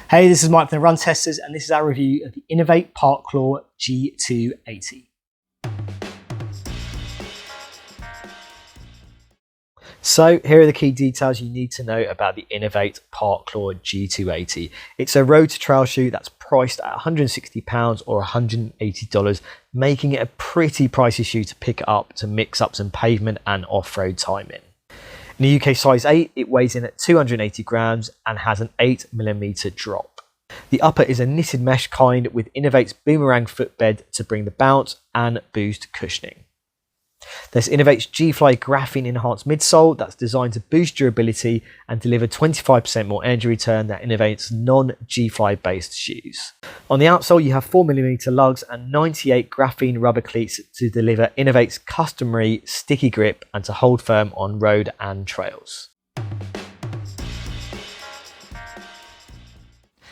Hey, this is Mike from the Run Testers, and this is our review of the Inov-8 Parkclaw G280. So here are the key details you need to know about the Inov-8 Parkclaw G280. It's a road to trail shoe that's priced at £160 or $180, making it a pretty pricey shoe to pick up to mix up some pavement and off-road time in. In the UK size 8, it weighs in at 280 grams and has an 8mm drop. The upper is a knitted mesh kind with Inov-8's boomerang footbed to bring the bounce and boost cushioning. There's Inov-8's G-Fly graphene-enhanced midsole that's designed to boost durability and deliver 25% more energy return than Inov-8's non-G-Fly based shoes. On the outsole, you have 4mm lugs and 98 graphene rubber cleats to deliver Inov-8's customary sticky grip and to hold firm on road and trails.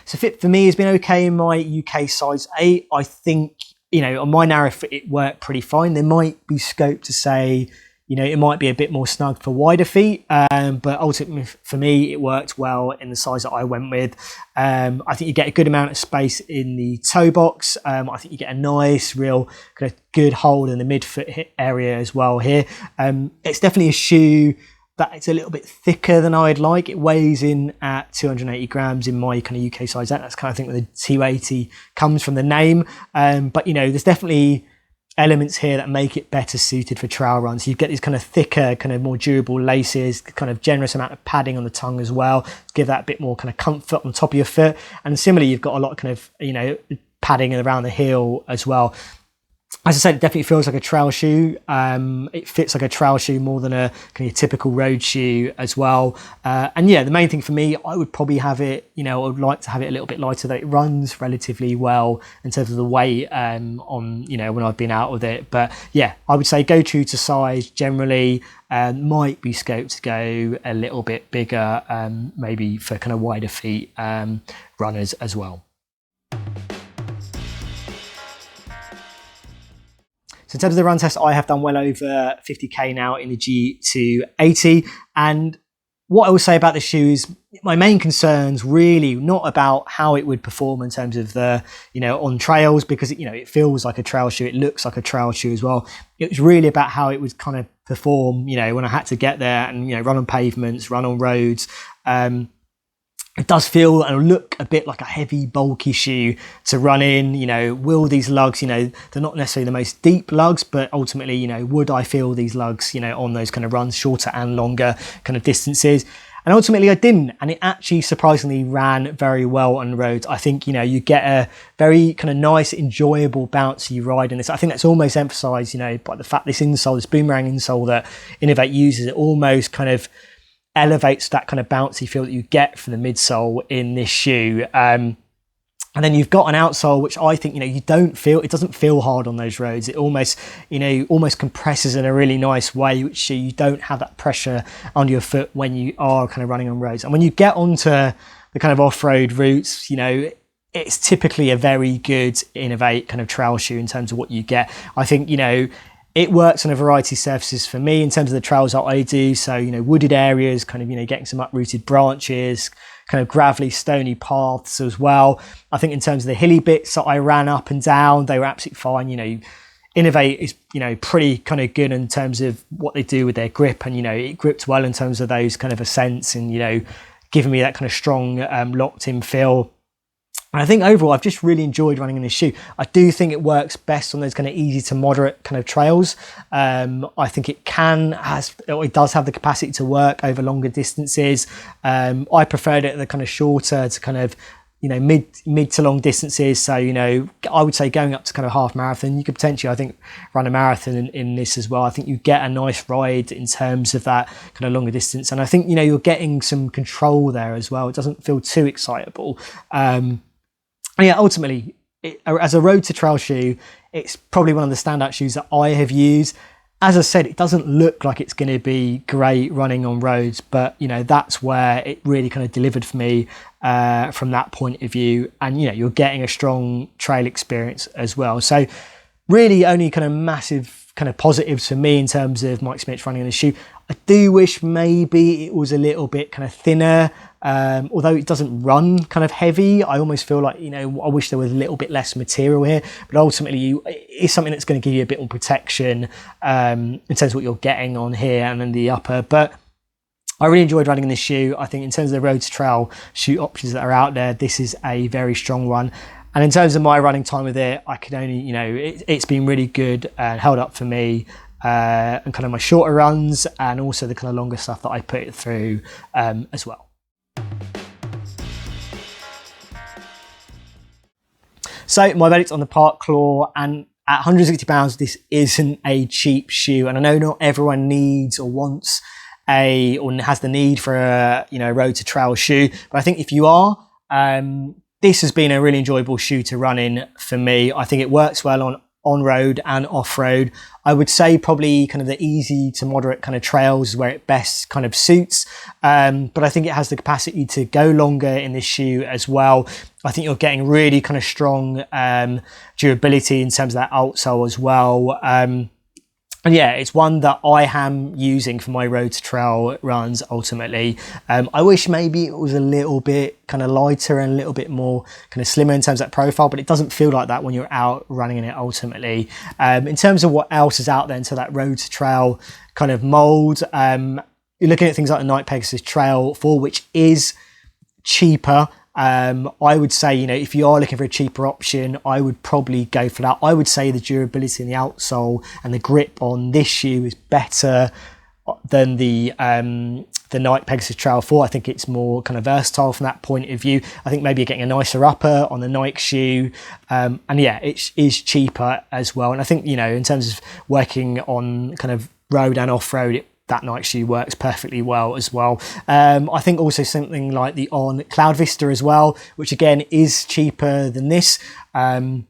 So fit for me has been okay in my UK size 8. I think, on my narrow fit, it worked pretty fine. There might be scope to say, it might be a bit more snug for wider feet, but ultimately for me, it worked well in the size that I went with. I think you get a good amount of space in the toe box. I think you get a nice, real kind of good hold in the midfoot area as well here. It's definitely a shoe that it's a little bit thicker than I'd like. It weighs in at 280 grams in my kind of UK size. That's kind of thing where the 280 comes from the name. But there's definitely elements here that make it better suited for trail runs. You get these kind of thicker, kind of more durable laces, kind of generous amount of padding on the tongue as well, to give that a bit more kind of comfort on the top of your foot. And similarly, you've got a lot of kind of, padding around the heel as well. As I said, it definitely feels like a trail shoe. It fits like a trail shoe more than a kind of typical road shoe as well. And yeah, the main thing for me, I would probably have it, I would like to have it a little bit lighter, that it runs relatively well in terms of the weight on, when I've been out with it. But yeah, I would say go true to size generally. Might be scope to go a little bit bigger, maybe for kind of wider feet runners as well. So in terms of the run test, I have done well over 50k now in the G280. And what I will say about the shoe is my main concerns really not about how it would perform in terms of the, on trails, because it feels like a trail shoe. It looks like a trail shoe as well. It was really about how it would kind of perform, when I had to get there and, run on pavements, run on roads. It does feel and look a bit like a heavy, bulky shoe to run in. Will these lugs, they're not necessarily the most deep lugs, but ultimately, would I feel these lugs, on those kind of runs, shorter and longer kind of distances? And ultimately I didn't, and it actually surprisingly ran very well on roads. I think, you get a very kind of nice, enjoyable, bouncy ride in this. I think that's almost emphasised, by the fact this insole, this boomerang insole that Inov-8 uses, it almost kind of elevates that kind of bouncy feel that you get from the midsole in this shoe. And then you've got an outsole, which I think, you don't feel, it doesn't feel hard on those roads. It almost, almost compresses in a really nice way, which you don't have that pressure under your foot when you are kind of running on roads. And when you get onto the kind of off-road routes, it's typically a very good Inov-8 kind of trail shoe in terms of what you get. I think, it works on a variety of surfaces for me in terms of the trails that I do. So, wooded areas, kind of, getting some uprooted branches, kind of gravelly, stony paths as well. I think in terms of the hilly bits that I ran up and down, they were absolutely fine. Inov-8 is, pretty kind of good in terms of what they do with their grip. And, it gripped well in terms of those kind of ascents and, giving me that kind of strong locked in feel. And I think overall, I've just really enjoyed running in this shoe. I do think it works best on those kind of easy to moderate kind of trails. I think it does have the capacity to work over longer distances. I preferred it at the kind of shorter to kind of, mid to long distances. So, I would say going up to kind of half marathon, you could potentially, I think, run a marathon in this as well. I think you get a nice ride in terms of that kind of longer distance. And I think, you're getting some control there as well. It doesn't feel too excitable. Yeah, ultimately, as a road to trail shoe, it's probably one of the standout shoes that I have used. As I said, it doesn't look like it's going to be great running on roads, but that's where it really kind of delivered for me from that point of view. And you're getting a strong trail experience as well. So really only kind of massive kind of positives for me in terms of my experience running in the shoe. I do wish maybe it was a little bit kind of thinner, Although it doesn't run kind of heavy, I almost feel like, you know, I wish there was a little bit less material here, but ultimately it's something that's going to give you a bit more protection in terms of what you're getting on here and in the upper. But I really enjoyed running in this shoe. I think in terms of the road to trail shoe options that are out there, this is a very strong one. And in terms of my running time with it, I can only, you know, it's been really good and held up for me, and kind of my shorter runs and also the kind of longer stuff that I put it through as well. So my verdict on the Parkclaw, and at £160, this isn't a cheap shoe. And I know not everyone needs or wants or has the need for a, you know, road to trail shoe, but I think if you are, this has been a really enjoyable shoe to run in for me. I think it works well on road and off road. I would say probably kind of the easy to moderate kind of trails is where it best kind of suits. But I think it has the capacity to go longer in this shoe as well. I think you're getting really kind of strong durability in terms of that outsole as well. And yeah, it's one that I am using for my road to trail runs ultimately. I wish maybe it was a little bit kind of lighter and a little bit more kind of slimmer in terms of that profile, but it doesn't feel like that when you're out running in it ultimately. In terms of what else is out there into that road to trail kind of mold, you're looking at things like the Nike Pegasus Trail 4, which is cheaper. I would say, you know, if you are looking for a cheaper option, I would probably go for that. I would say the durability in the outsole and the grip on this shoe is better than the Nike Pegasus Trail 4. I think it's more kind of versatile from that point of view. I think maybe you're getting a nicer upper on the Nike shoe. And yeah, it is cheaper as well. And I think, you know, in terms of working on kind of road and off-road, that Nike shoe works perfectly well as well. I think also something like the On Cloud Vista as well, which again is cheaper than this. I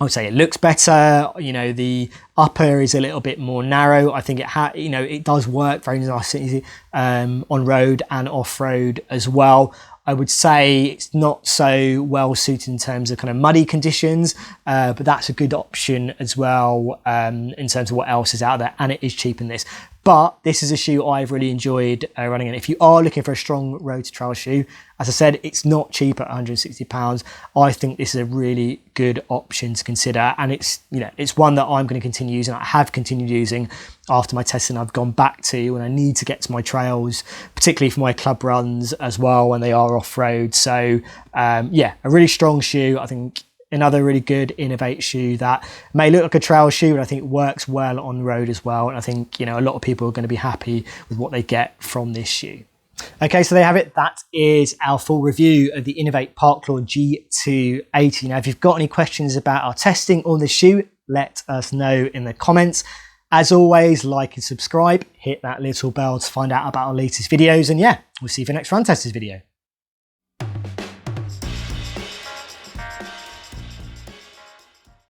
would say it looks better. You know, the upper is a little bit more narrow. I think it does work very nicely on road and off road as well. I would say it's not so well suited in terms of kind of muddy conditions, but that's a good option as well in terms of what else is out there, and it is cheaper than this. But this is a shoe I've really enjoyed running in. If you are looking for a strong road to trail shoe, as I said, it's not cheap at £160. I think this is a really good option to consider, and it's, you know, it's one that I'm going to continue using. I have continued using after my testing. I've gone back to when I need to get to my trails, particularly for my club runs as well when they are off road. So yeah, a really strong shoe. I think another really good Inov-8 shoe that may look like a trail shoe, but I think works well on the road as well. And I think, you know, a lot of people are going to be happy with what they get from this shoe. Okay, so there you have it. That is our full review of the Inov-8 Parkclaw G280. Now, if you've got any questions about our testing on the shoe, let us know in the comments. As always, like and subscribe, hit that little bell to find out about our latest videos. And yeah, we'll see you for the next Run Testers video.